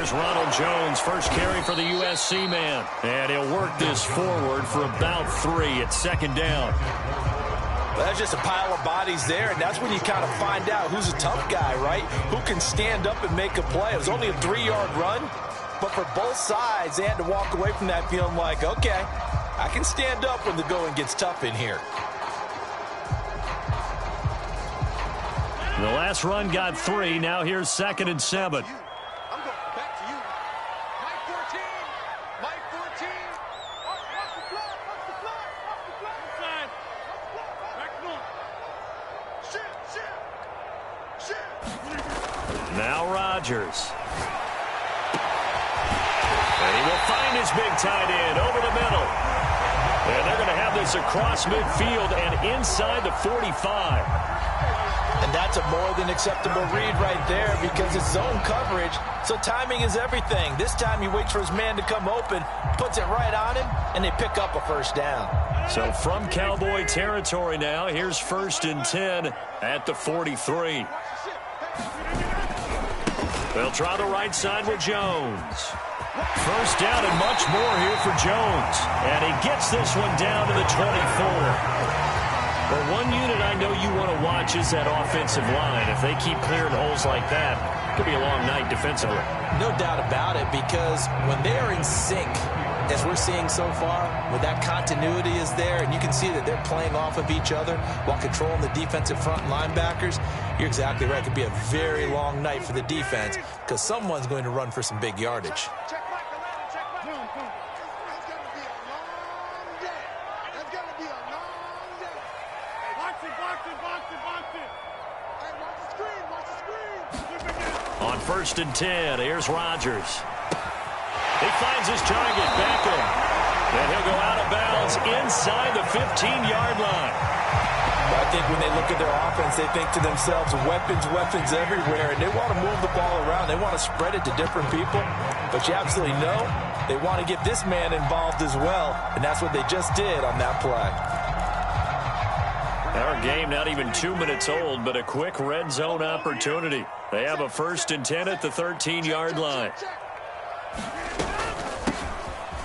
Here's Ronald Jones, first carry for the USC man. And he'll work this forward for about 3 at second down. Well, that's just a pile of bodies there, and that's when you kind of find out who's a tough guy, right? Who can stand up and make a play. It was only a 3-yard run, but for both sides, they had to walk away from that feeling like, okay, I can stand up when the going gets tough in here. The last run got 3. Now here's 2nd and 7. Now Rodgers. And he will find his big tight end over the middle. And they're going to have this across midfield and inside the 45. And that's a more than acceptable read right there because it's zone coverage, so timing is everything. This time he waits for his man to come open, puts it right on him, and they pick up a first down. So from Cowboy territory now, here's 1st and 10 at the 43. They'll try the right side with Jones. First down and much more here for Jones. And he gets this one down to the 24. Well, one unit I know you want to watch is that offensive line. If they keep clearing holes like that, it could be a long night defensively. No doubt about it, because when they are in sync, as we're seeing so far, when that continuity is there, and you can see that they're playing off of each other while controlling the defensive front linebackers, you're exactly right. It could be a very long night for the defense because someone's going to run for some big yardage. On 1st and 10, here's Rodgers. He finds his target, Beckham. And he'll go out of bounds inside the 15-yard line. I think when they look at their offense, they think to themselves, weapons, weapons everywhere, and they want to move the ball around. They want to spread it to different people, but you absolutely know they want to get this man involved as well, and that's what they just did on that play. Our game not even 2 minutes old, but a quick red zone opportunity. They have a 1st and 10 at the 13-yard line.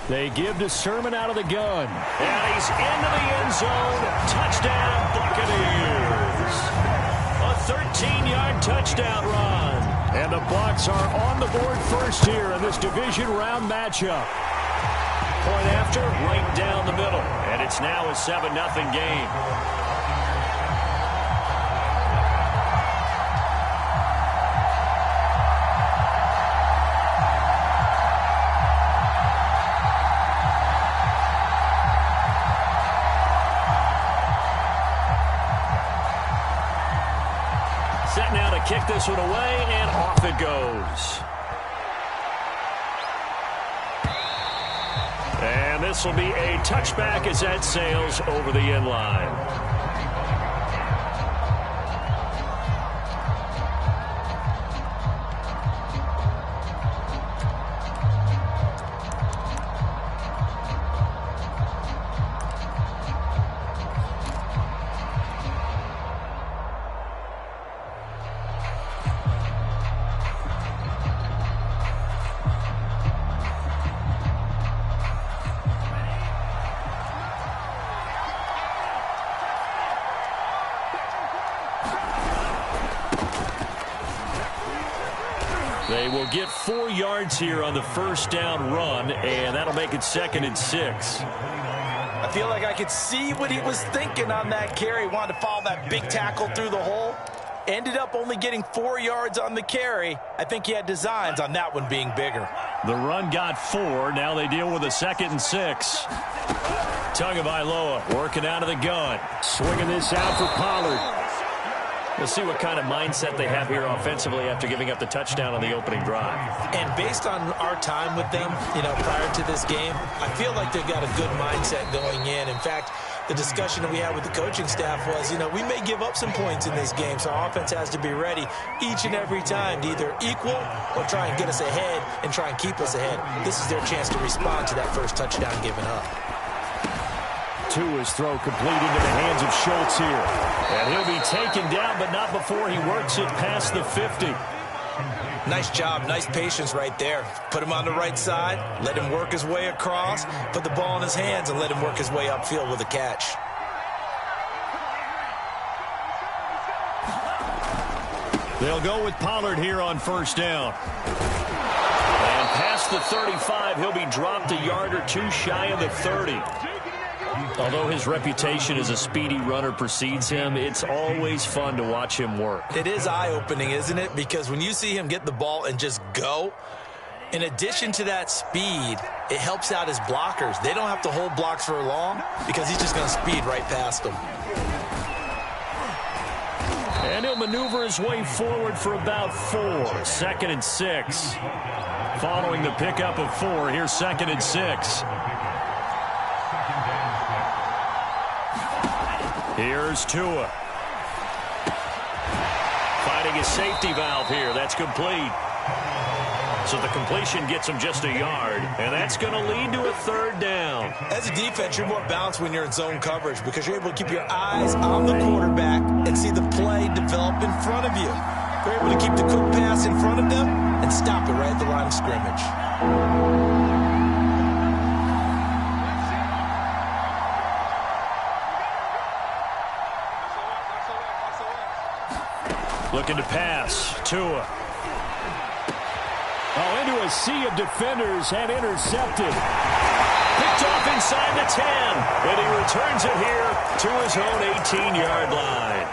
They give to Sermon out of the gun. And he's into the end zone. Touchdown, Buccaneers. A 13-yard touchdown run. And the Bucs are on the board first here in this division round matchup. Point after, right down the middle. And it's now a 7-0 game. Set now to kick this one away, and off it goes. And this will be a touchback as that sails over the end line. They will get 4 yards here on the first down run, and that'll make it 2nd and 6. I feel like I could see what he was thinking on that carry. He wanted to follow that big tackle through the hole. Ended up only getting 4 yards on the carry. I think he had designs on that one being bigger. The run got 4. Now they deal with a 2nd and 6. Tagovailoa working out of the gun. Swinging this out for Pollard. We'll see what kind of mindset they have here offensively after giving up the touchdown on the opening drive. And based on our time with them, prior to this game, I feel like they've got a good mindset going in. In fact, the discussion that we had with the coaching staff was, we may give up some points in this game, so our offense has to be ready each and every time to either equal or try and get us ahead and try and keep us ahead. This is their chance to respond to that first touchdown given up. Tua's throw complete into the hands of Schultz here. And he'll be taken down, but not before he works it past the 50. Nice job, nice patience right there. Put him on the right side, let him work his way across, put the ball in his hands, and let him work his way upfield with a catch. They'll go with Pollard here on first down. And past the 35, he'll be dropped a yard or two shy of the 30. Although his reputation as a speedy runner precedes him, it's always fun to watch him work. It is eye-opening, isn't it? Because when you see him get the ball and just go, in addition to that speed, it helps out his blockers. They don't have to hold blocks for long because he's just going to speed right past them. And he'll maneuver his way forward for about 4. 2nd and 6. Following the pickup of 4, here's 2nd and 6. Here's Tua. Finding his safety valve here. That's complete. So the completion gets him just a yard, and that's going to lead to a 3rd down. As a defense, you're more balanced when you're in zone coverage because you're able to keep your eyes on the quarterback and see the play develop in front of you. You're able to keep the quick pass in front of them and stop it right at the line of scrimmage. Looking to pass. Tua. Oh, into a sea of defenders and intercepted. Picked off inside the 10. And he returns it here to his own 18-yard line.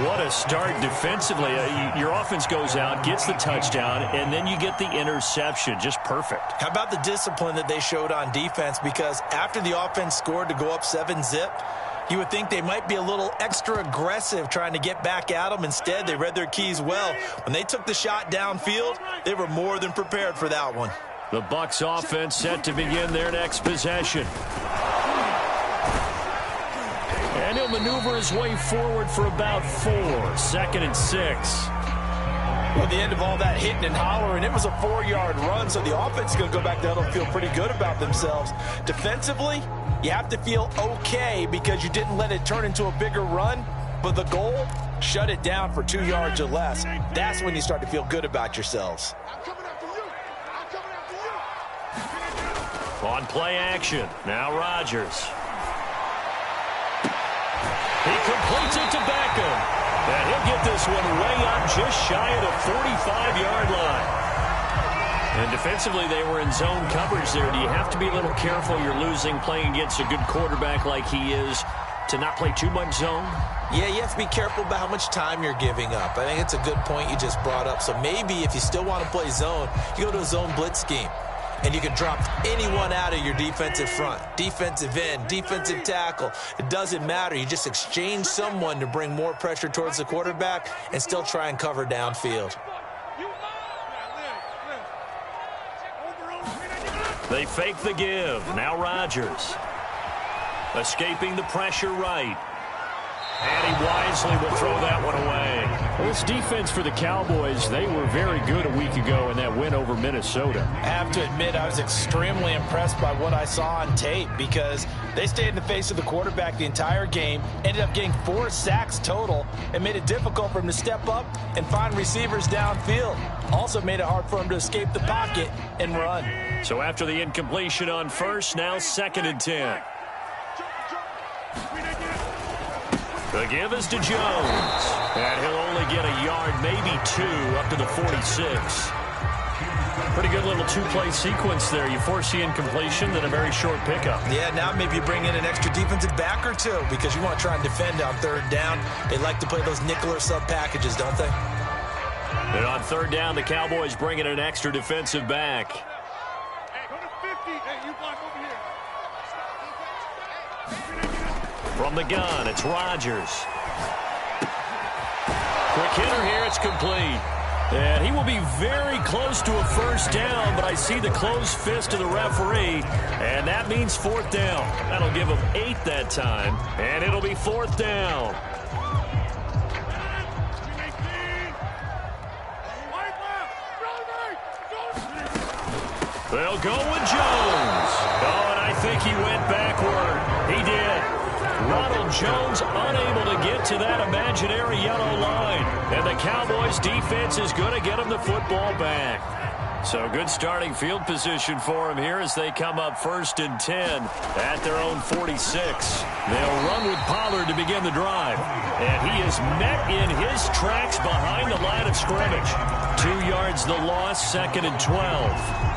What a start defensively. Your offense goes out, gets the touchdown, and then you get the interception. Just perfect. How about the discipline that they showed on defense? Because after the offense scored to go up 7-zip, you would think they might be a little extra aggressive trying to get back at them. Instead, they read their keys well. When they took the shot downfield, they were more than prepared for that one. The Bucs offense set to begin their next possession. And he'll maneuver his way forward for about 4. 2nd and 6. Well, at the end of all that hitting and hollering, it was a 4-yard run, so the offense is going to go back down and feel pretty good about themselves. Defensively, you have to feel okay because you didn't let it turn into a bigger run, but the goal, shut it down for 2 yards or less. That's when you start to feel good about yourselves. On play action, now Rodgers. He completes it to Beckham. And he'll get this one way up just shy of the 45-yard line. And defensively, they were in zone coverage there. Do you have to be a little careful? You're losing playing against a good quarterback like he is to not play too much zone? Yeah, you have to be careful about how much time you're giving up. I think it's a good point you just brought up. So maybe if you still want to play zone, you go to a zone blitz scheme. And you can drop anyone out of your defensive front, defensive end, defensive tackle. It doesn't matter. You just exchange someone to bring more pressure towards the quarterback and still try and cover downfield. They fake the give. Now Rodgers. Escaping the pressure right. And he wisely will throw that one away. Well, this defense for the Cowboys, they were very good a week ago in that win over Minnesota. I have to admit, I was extremely impressed by what I saw on tape because they stayed in the face of the quarterback the entire game, ended up getting 4 sacks total, and made it difficult for him to step up and find receivers downfield. Also made it hard for him to escape the pocket and run. So after the incompletion on first, now 2nd and 10. The give is to Jones. And he'll only get a yard, maybe 2, up to the 46. Pretty good little 2-play sequence there. You force the incompletion, then a very short pickup. Yeah, now maybe you bring in an extra defensive back or 2 because you want to try and defend on 3rd down. They like to play those nickel or sub packages, don't they? And on 3rd down, the Cowboys bring in an extra defensive back. Hey, go to 50. Hey, you block over here. From the gun, it's Rodgers. Quick hitter here, it's complete. And he will be very close to a 1st down, but I see the closed fist of the referee, and that means 4th down. That'll give him 8 that time, and it'll be 4th down. They'll go with Jones. Oh, and I think he went backward. He did. Ronald Jones unable to get to that imaginary yellow line. And the Cowboys defense is going to get him the football back. So good starting field position for him here as they come up 1st and 10 at their own 46. They'll run with Pollard to begin the drive. And he is met in his tracks behind the line of scrimmage. 2 yards the loss, 2nd and 12.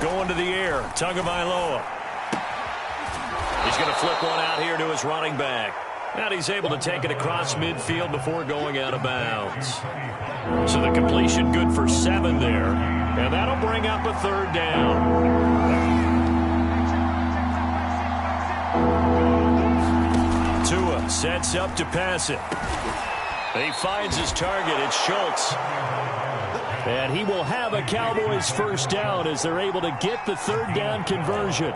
Going to the air, Tagovailoa. He's going to flip one out here to his running back. And he's able to take it across midfield before going out of bounds. So the completion good for 7 there. And that'll bring up a 3rd down. Tua sets up to pass it. He finds his target. It's Schultz. And he will have a Cowboys 1st down as they're able to get the 3rd down conversion.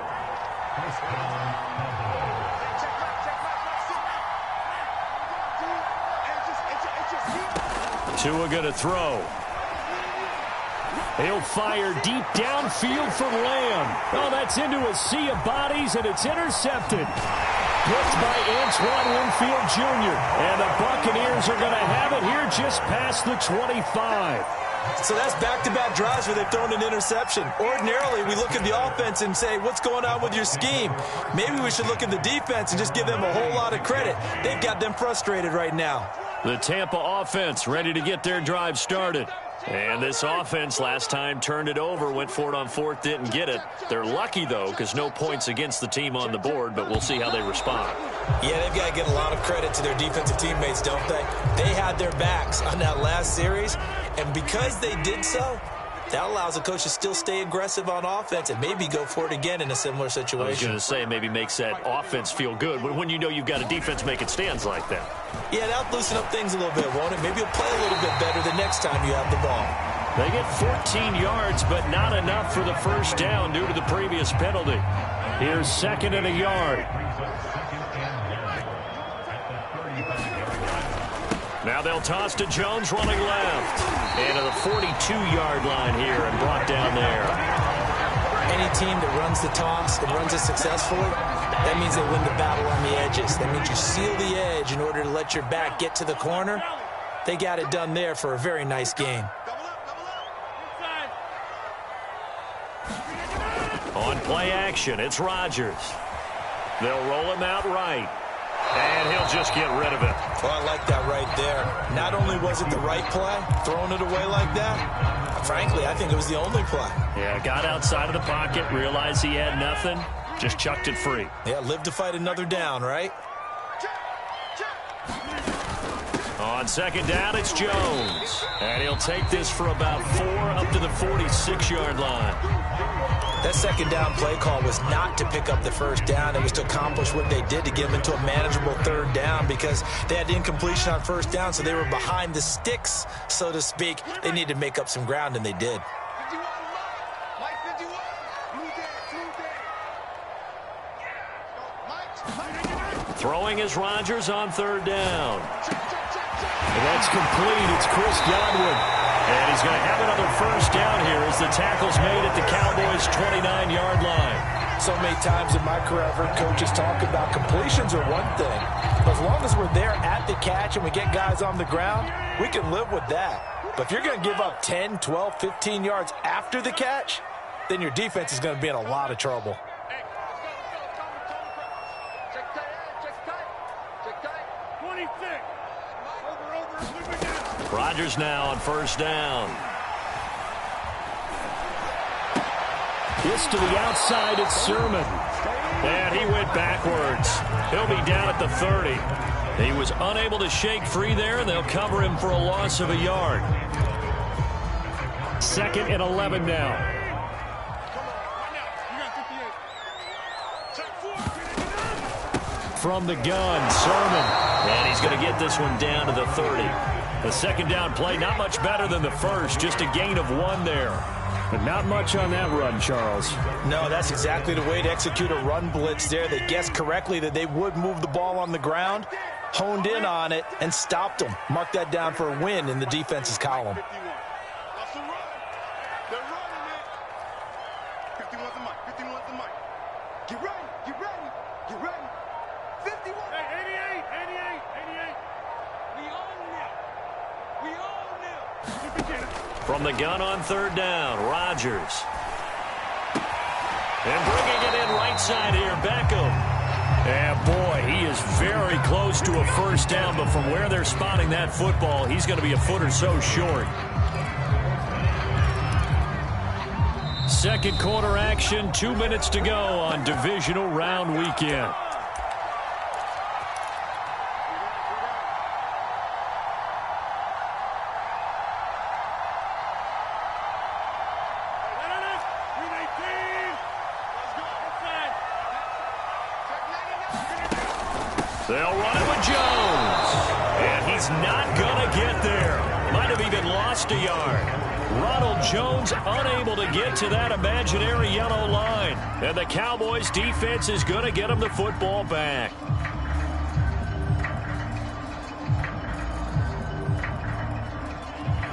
Tua going to throw. He'll fire deep downfield for Lamb. Oh, that's into a sea of bodies, and it's intercepted. Blitzed by Antoine Winfield Jr. And the Buccaneers are going to have it here just past the 25. So that's back-to-back drives where they've thrown an interception. Ordinarily, we look at the offense and say, what's going on with your scheme? Maybe we should look at the defense and just give them a whole lot of credit. They've got them frustrated right now. The Tampa offense ready to get their drive started. And this offense last time turned it over, went for it on 4th, didn't get it. They're lucky, though, because no points against the team on the board, but we'll see how they respond. Yeah, they've got to give a lot of credit to their defensive teammates, don't they? They had their backs on that last series, and because they did so, that allows the coach to still stay aggressive on offense and maybe go for it again in a similar situation. I was going to say, maybe makes that offense feel good when you know you've got a defense making stands like that. Yeah, that'll loosen up things a little bit, won't it? Maybe you'll play a little bit better the next time you have the ball. They get 14 yards, but not enough for the 1st down due to the previous penalty. Here's 2nd and a yard. Now they'll toss to Jones running left. And to the 42-yard line here and brought down there. Any team that runs the toss and runs it successfully, that means they win the battle on the edges. That means you seal the edge in order to let your back get to the corner. They got it done there for a very nice game. On play action, it's Rodgers. They'll roll him out right. And he'll just get rid of it. Well, I like that right there. Not only was it the right play, throwing it away like that, frankly, I think it was the only play. Yeah, got outside of the pocket, realized he had nothing, just chucked it free. Yeah, live to fight another down, right? On 2nd down, it's Jones. And he'll take this for about 4 up to the 46-yard line. That 2nd down play call was not to pick up the 1st down. It was to accomplish what they did to get them into a manageable 3rd down because they had incompletion on 1st down, so they were behind the sticks, so to speak. They needed to make up some ground, and they did. Throwing is Rodgers on 3rd down. And that's complete. It's Chris Godwin. And he's going to have another 1st down here as the tackle's made at the Cowboys' 29-yard line. So many times in my career, I've heard coaches talk about completions are one thing. But as long as we're there at the catch and we get guys on the ground, we can live with that. But if you're going to give up 10, 12, 15 yards after the catch, then your defense is going to be in a lot of trouble. Rodgers now on 1st down. This to the outside, it's Sermon. And he went backwards. He'll be down at the 30. He was unable to shake free there, and they'll cover him for a loss of a yard. 2nd and 11 now. From the gun, Sermon. And he's going to get this one down to the 30. The second down play, not much better than the first, just a gain of 1 there. But not much on that run, Charles. No, that's exactly the way to execute a run blitz there. They guessed correctly that they would move the ball on the ground, honed in on it, and stopped them. Mark that down for a win in the defense's column. Get ready, get ready, get ready. 51. Hey, 88, 88, 88. We own them. We own them. From the gun on third down, Rodgers. And bringing it in right side here, Beckham. And boy, he is very close to a first down, but from where they're spotting that football, he's going to be a foot or so short. Second quarter action, 2 minutes to go on divisional round weekend. They'll run it with Jones. And he's not going to get there. Might have even lost a yard. Ronald Jones unable to get to that imaginary yellow line. And the Cowboys defense is going to get him the football back.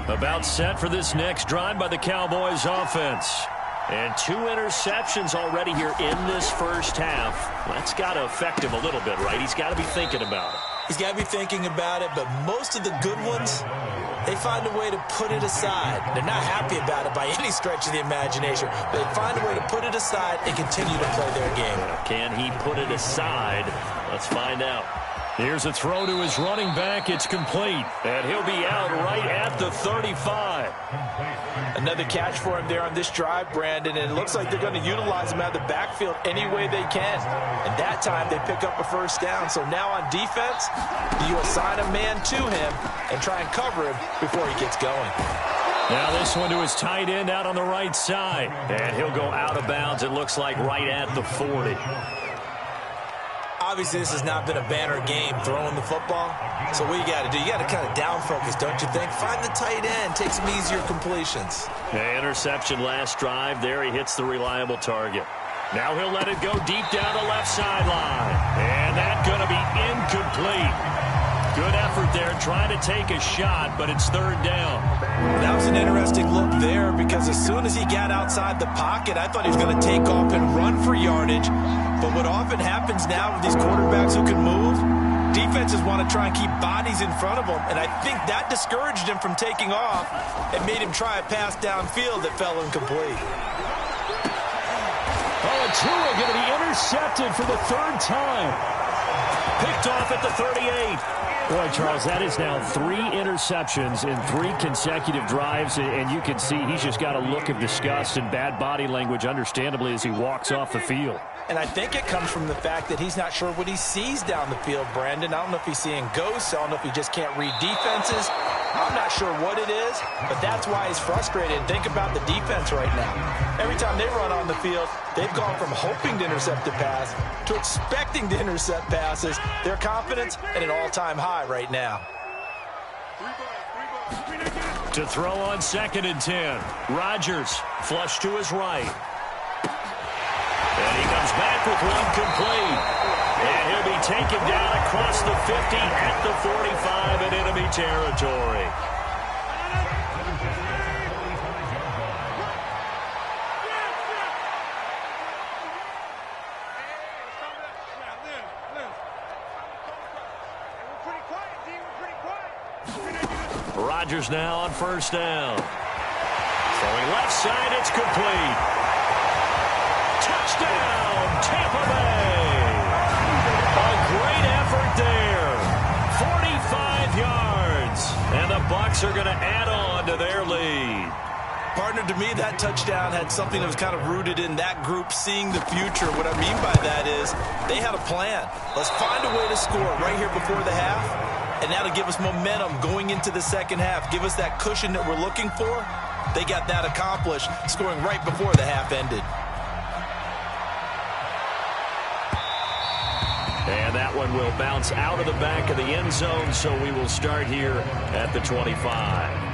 About set for this next drive by the Cowboys offense. And 2 interceptions already here in this first half. That's got to affect him a little bit, right? He's got to be thinking about it. He's got to be thinking about it, but most of the good ones, they find a way to put it aside. They're not happy about it by any stretch of the imagination. They find a way to put it aside and continue to play their game. Can he put it aside? Let's find out. Here's a throw to his running back. It's complete. And he'll be out right at the 35. Another catch for him there on this drive, Brandon, and it looks like they're going to utilize him out of the backfield any way they can. And that time they pick up a first down. So now on defense, you assign a man to him and try and cover him before he gets going. Now this one to his tight end out on the right side. And he'll go out of bounds, it looks like, right at the 40. Obviously, this has not been a banner game throwing the football. So what you got to do, you got to kind of down focus, don't you think? Find the tight end, take some easier completions. The interception last drive. There he hits the reliable target. Now he'll let it go deep down the left sideline. And that's going to be incomplete. Good effort there, trying to take a shot, but it's third down. That was an interesting look there because as soon as he got outside the pocket, I thought he was going to take off and run for yardage. But what often happens now with these quarterbacks who can move, defenses want to try and keep bodies in front of them, and I think that discouraged him from taking off and made him try a pass downfield that fell incomplete. Oh, and Tua going to be intercepted for the third time. Picked off at the 38. Boy, Charles, that is now 3 interceptions in 3 consecutive drives, and you can see he's just got a look of disgust and bad body language, understandably, as he walks off the field. And I think it comes from the fact that he's not sure what he sees down the field, Brandon. I don't know if he's seeing ghosts. I don't know if he just can't read defenses. I'm not sure what it is, but that's why he's frustrated. Think about the defense right now. Every time they run on the field, they've gone from hoping to intercept a pass to expecting to intercept passes. Their confidence at an all-time high right now. To throw on 2nd and 10. Rodgers flush to his right. And he comes back with one complete. And he'll be taken down across the 50 at the 45 in enemy territory. Rodgers now on first down. Throwing left side, it's complete. Touchdown, Tampa Bay. A great effort there. 45 yards. And the Bucs are going to add on to their lead. Partner, to me, that touchdown had something that was kind of rooted in that group seeing the future. What I mean by that is they had a plan. Let's find a way to score right here before the half, and that'll give us momentum going into the second half. Give us that cushion that we're looking for. They got that accomplished, scoring right before the half ended. And that one will bounce out of the back of the end zone, so we will start here at the 25.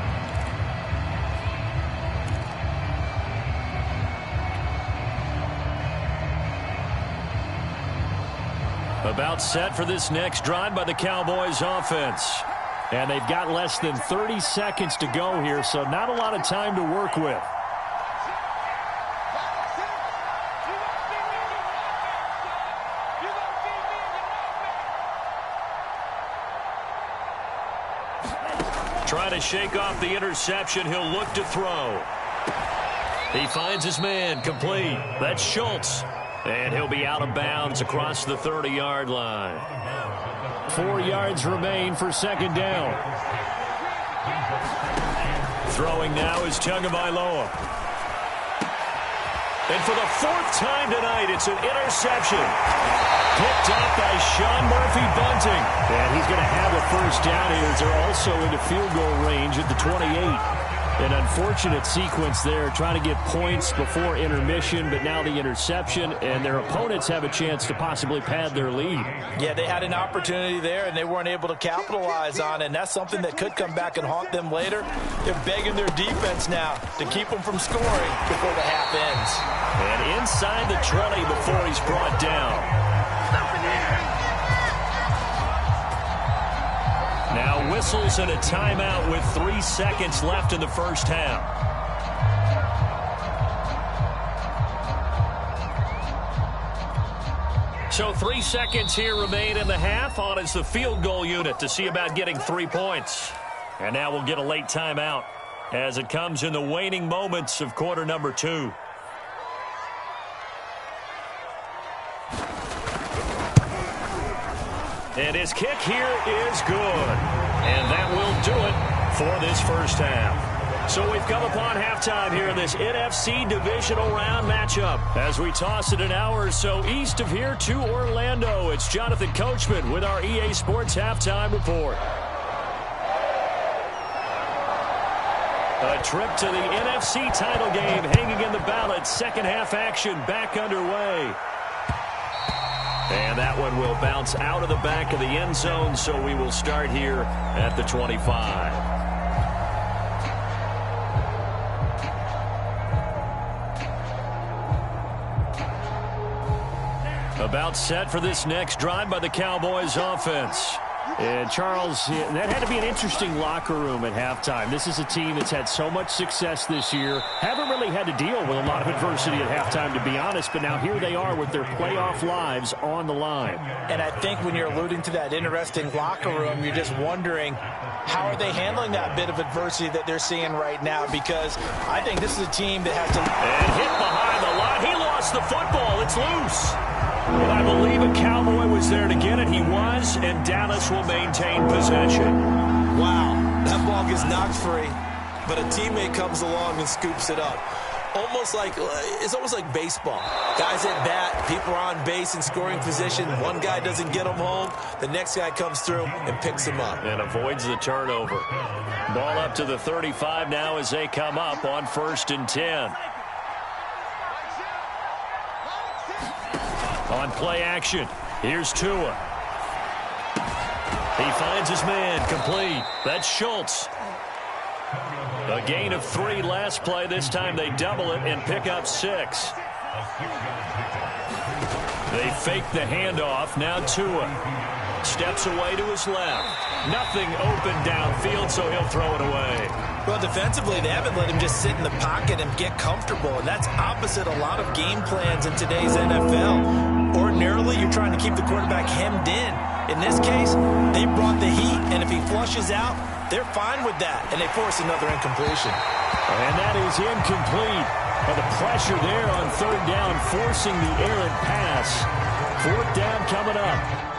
About set for this next drive by the Cowboys offense. And they've got less than 30 seconds to go here, so not a lot of time to work with. Trying to shake off the interception. He'll look to throw. He finds his man, complete. That's Schultz. And he'll be out of bounds across the 30-yard line. 4 yards remain for second down. Throwing now is Tagovailoa. And for the 4th time tonight, it's an interception. Picked up by Sean Murphy-Bunting. And he's going to have a first down here as they're also into field goal range at the 28. An unfortunate sequence there, trying to get points before intermission, but now the interception, and their opponents have a chance to possibly pad their lead. Yeah, they had an opportunity there, and they weren't able to capitalize on it, and that's something that could come back and haunt them later. They're begging their defense now to keep them from scoring before the half ends. And inside the 20 before he's brought down. Now whistles and a timeout with 3 seconds left in the first half. So 3 seconds here remain in the half. On is the field goal unit to see about getting 3 points. And now we'll get a late timeout as it comes in the waning moments of quarter number 2. And his kick here is good. And that will do it for this first half. So we've come upon halftime here in this NFC Divisional Round matchup. As we toss it an hour or so east of here to Orlando, it's Jonathan Coachman with our EA Sports Halftime Report. A trip to the NFC title game hanging in the balance. Second half action back underway. And that one will bounce out of the back of the end zone, so we will start here at the 25. About set for this next drive by the Cowboys offense. And Charles, that had to be an interesting locker room at halftime. This is a team that's had so much success this year. Haven't really had to deal with a lot of adversity at halftime, to be honest. But now here they are with their playoff lives on the line. And I think when you're alluding to that interesting locker room, you're just wondering, how are they handling that bit of adversity that they're seeing right now? Because I think this is a team that has to... And hit behind the line. He lost the football. It's loose. And I believe a Cowboy was there to get it. He was, and Dallas will maintain possession. Wow, that ball gets knocked free, but a teammate comes along and scoops it up. It's almost like baseball. Guys at bat, people are on base in scoring position. One guy doesn't get them home. The next guy comes through and picks him up. And avoids the turnover. Ball up to the 35 now as they come up on 1st and 10. On play action, here's Tua. He finds his man, complete. That's Schultz. A gain of 3 last play. This time they double it and pick up 6. They fake the handoff. Now Tua steps away to his left. Nothing open downfield, so he'll throw it away. Well, defensively, they haven't let him just sit in the pocket and get comfortable, and that's opposite a lot of game plans in today's NFL. Ordinarily, you're trying to keep the quarterback hemmed in. In this case, they brought the heat, and if he flushes out, they're fine with that, and they force another incompletion. And that is incomplete. But the pressure there on 3rd down, forcing the errant pass. 4th down coming up.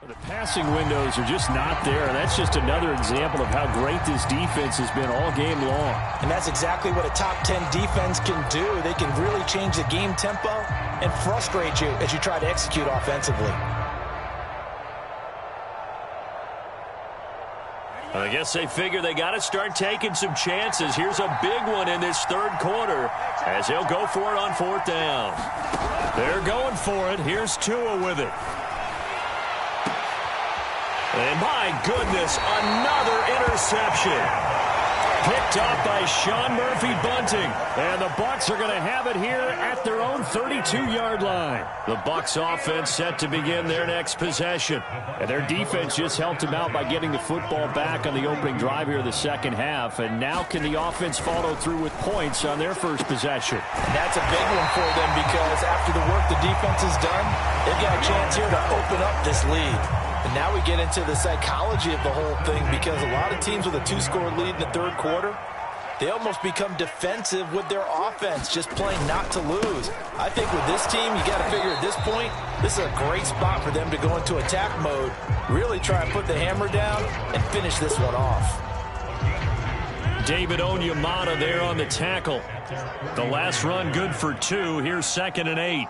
The passing windows are just not there, and that's just another example of how great this defense has been all game long. And that's exactly what a top 10 defense can do. They can really change the game tempo and frustrate you as you try to execute offensively. I guess they figure they got to start taking some chances. Here's a big one in this third quarter as they'll go for it on fourth down. They're going for it. Here's Tua with it. And my goodness, another interception. Picked off by Sean Murphy-Bunting. And the Bucs are going to have it here at their own 32-yard line. The Bucs offense set to begin their next possession. And their defense just helped them out by getting the football back on the opening drive here of the second half. And now can the offense follow through with points on their first possession? And that's a big one for them because after the work the defense has done, they've got a chance here to open up this lead. And now we get into the psychology of the whole thing because a lot of teams with a two-score lead in the third quarter, they almost become defensive with their offense, just playing not to lose. I think with this team, you got to figure at this point, this is a great spot for them to go into attack mode, really try and put the hammer down and finish this one off. David Onyemata there on the tackle. The last run good for 2. Here's 2nd and 8.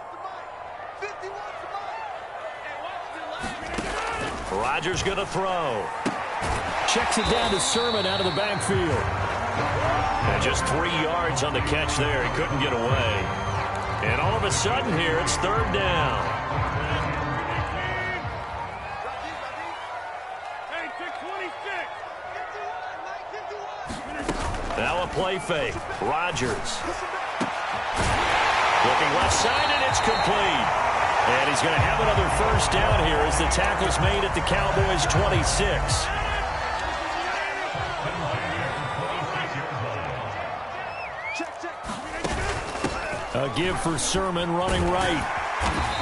Rodgers going to throw. Checks it down to Sermon out of the backfield. And just 3 yards on the catch there. He couldn't get away. And all of a sudden here, it's third down. Now a play fake. Rodgers. Looking left side, and it's complete. And he's going to have another first down here as the tackle's made at the Cowboys' 26. A give for Sermon running right.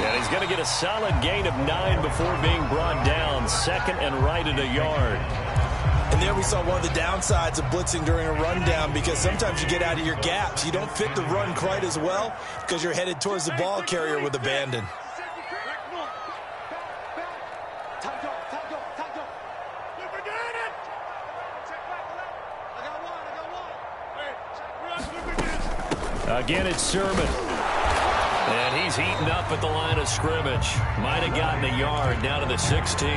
And he's going to get a solid gain of 9 before being brought down. 2nd and right at a yard. And there we saw one of the downsides of blitzing during a rundown because sometimes you get out of your gaps. You don't fit the run quite as well because you're headed towards the ball carrier with abandon. Again, it's Sermon. And he's heating up at the line of scrimmage. Might have gotten a yard down to the 16.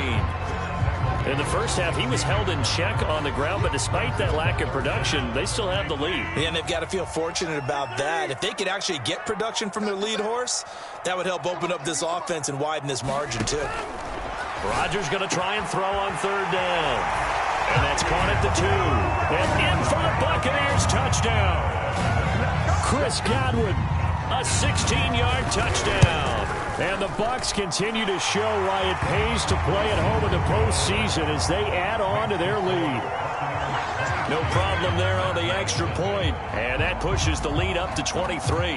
In the first half, he was held in check on the ground, but despite that lack of production, they still have the lead. Yeah, and they've got to feel fortunate about that. If they could actually get production from their lead horse, that would help open up this offense and widen this margin, too. Rodgers going to try and throw on third down. And that's caught at the 2. And in for the Buccaneers touchdown. Chris Godwin, a 16-yard touchdown. And the Bucs continue to show why it pays to play at home in the postseason as they add on to their lead. No problem there on the extra point. And that pushes the lead up to 23.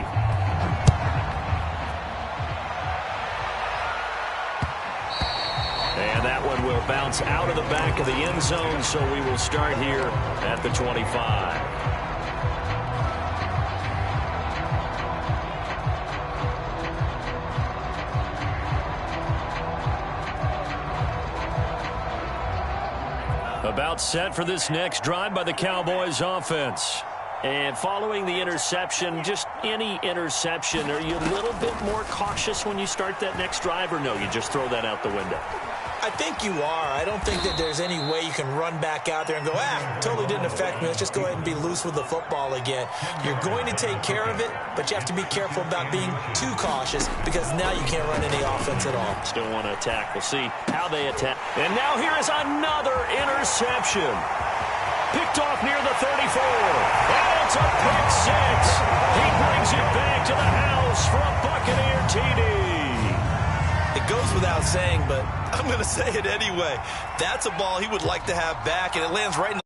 And that one will bounce out of the back of the end zone, so we will start here at the 25. About set for this next drive by the Cowboys offense. And following the interception, just any interception, are you a little bit more cautious when you start that next drive, or no, you just throw that out the window? I think you are. I don't think that there's any way you can run back out there and go, totally didn't affect me. Let's just go ahead and be loose with the football again. You're going to take care of it, but you have to be careful about being too cautious because now you can't run any offense at all. Still want to attack. We'll see how they attack. And now here is another interception. Picked off near the 34. And it's a pick 6. He brings it back to the house for a Buccaneer TD. It goes without saying, but I'm going to say it anyway. That's a ball he would like to have back, and it lands right in the